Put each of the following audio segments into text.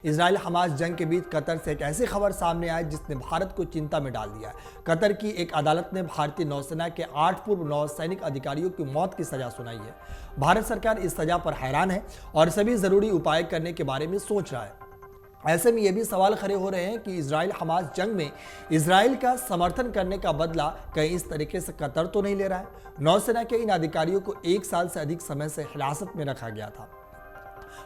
Israel Hamas जंग के बीच Qatar से एक ऐसी खबर सामने आई जिसने भारत को चिंता में डाल दिया है। कतर की एक अदालत ने भारतीय नौसेना के 8 पूर्व नौसैनिक अधिकारियों की मौत की सजा सुनाई है। भारत सरकार इस सजा पर हैरान है और सभी जरूरी उपाय करने के बारे में सोच रहा है। ऐसे में यह भी सवाल खड़े हो रहे हैं कि इजराइल हमास जंग में इजराइल का समर्थन करने का बदला कहीं इस तरीके से कतर तो नहीं ले रहा है। नौसेना के इन अधिकारियों को 1 साल से अधिक समय से हिरासत में रखा गया था।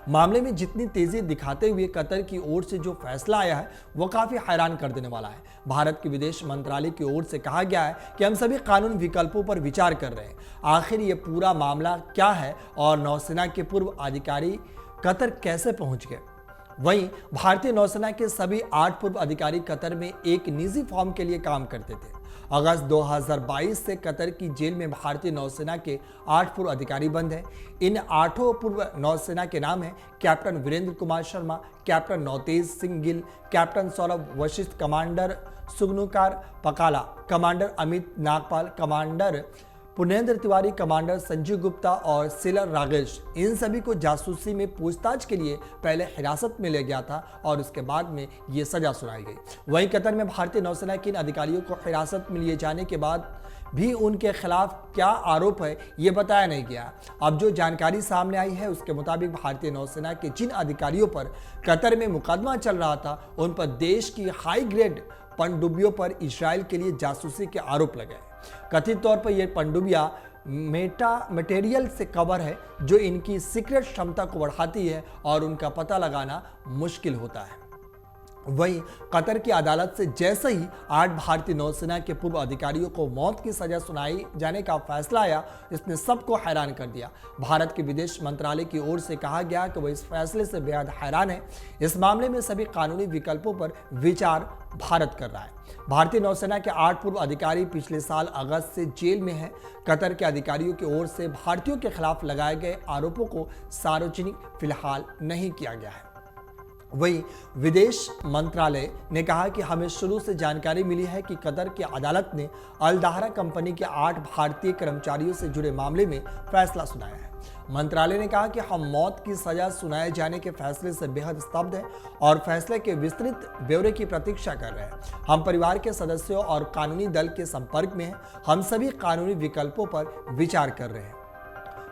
मामले में जितनी तेजी दिखाते हुए कतर की ओर से जो फैसला आया है वो काफी हैरान कर देने वाला है। भारत के विदेश मंत्रालय की ओर से कहा गया है कि हम सभी कानून विकल्पों पर विचार कर रहे हैं। आखिर ये पूरा मामला क्या है और नौसेना के पूर्व अधिकारी कतर कैसे पहुंच गए। वहीं भारतीय नौसेना के सभी 8 पूर्व अधिकारी कतर में एक निजी फॉर्म के लिए काम करते थे। अगस्त 2022 से कतर की जेल में भारतीय नौसेना के 8 पूर्व अधिकारी बंद हैं। इन 8 पूर्व नौसेना के नाम हैं captain Virendra Kumar Sharma, captain Nautej Singh Gill, captain Saurabh Vashishth, commander Sugunakar Pakala, commander Amit Nagpal, commander Punendra Tiwari, commander Sanjeev Gupta और सेलर रागेश। इन सभी को जासूसी में पूछताछ के लिए पहले हिरासत में ले गया था और उसके बाद में ये सजा सुनाई गई। वहीं कतर में भारतीय नौसेना के इन अधिकारियों को हिरासत में लिए जाने के बाद भी उनके खिलाफ क्या आरोप है ये बताया नहीं गया। अब जो जानकारी सामने आई है उसके मुताबिक भारतीय नौसेना के जिन अधिकारियों पर कतर में मुकदमा चल रहा था उन पर देश की हाई ग्रेड पनडुब्बियों पर इजराइल के लिए जासूसी के आरोप लगे। कथित तौर पर यह पनडुब्बियां मेटा मटेरियल से कवर है जो इनकी सीक्रेट क्षमता को बढ़ाती है और उनका पता लगाना मुश्किल होता है। वहीं कतर की अदालत से जैसे ही 8 भारतीय नौसेना के पूर्व अधिकारियों को मौत की सजा सुनाई जाने का फैसला आया, इसने सबको हैरान कर दिया। भारत के विदेश मंत्रालय की ओर से कहा गया कि वह इस फैसले से बेहद हैरान है। इस मामले में सभी कानूनी विकल्पों पर विचार भारत कर रहा है। भारतीय नौसेना के 8 पूर्व अधिकारी पिछले साल अगस्त से जेल में हैं। कतर के अधिकारियों की ओर से भारतीयों के खिलाफ लगाए गए आरोपों को सार्वजनिक फिलहाल नहीं किया गया है। वहीं विदेश मंत्रालय ने कहा कि हमें शुरू से जानकारी मिली है कि कतर की अदालत ने अल दाहरा कंपनी के 8 भारतीय कर्मचारियों से जुड़े मामले में फैसला सुनाया है। मंत्रालय ने कहा कि हम मौत की सजा सुनाए जाने के फैसले से बेहद स्तब्ध हैं और फैसले के विस्तृत ब्यौरे की प्रतीक्षा कर रहे हैं। हम परिवार के सदस्यों और कानूनी दल के संपर्क में हैं। हम सभी कानूनी विकल्पों पर विचार कर रहे हैं।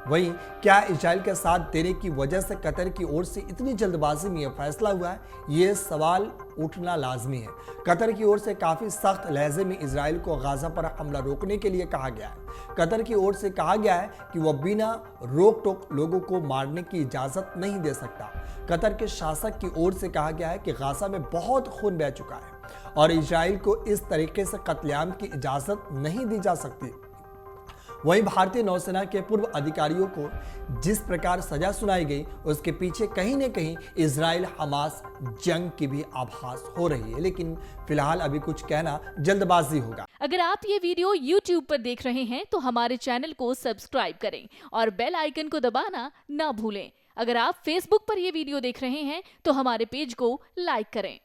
वहीं क्या इजराइल के साथ देने की वजह से कतर की ओर से इतनी जल्दबाजी में यह फैसला हुआ है, ये सवाल उठना लाजमी है। कतर की ओर से काफी सख्त लहजे में इजराइल को गाजा पर हमला रोकने के लिए कहा गया है। कतर की ओर से कहा गया है कि वह बिना रोक टोक लोगों को मारने की इजाजत नहीं दे सकता। कतर के शासक की ओर से कहा गया है कि गाजा में बहुत खून बह चुका है और इजराइल को इस तरीके से कत्लेआम की इजाजत नहीं दी जा सकती। वहीं भारतीय नौसेना के पूर्व अधिकारियों को जिस प्रकार सजा सुनाई गई उसके पीछे कहीं न कहीं इजराइल हमास जंग की भी आभास हो रही है, लेकिन फिलहाल अभी कुछ कहना जल्दबाजी होगा। अगर आप ये वीडियो YouTube पर देख रहे हैं तो हमारे चैनल को सब्सक्राइब करें और बेल आइकन को दबाना ना भूलें। अगर आप Facebook पर ये वीडियो देख रहे हैं तो हमारे पेज को लाइक करें।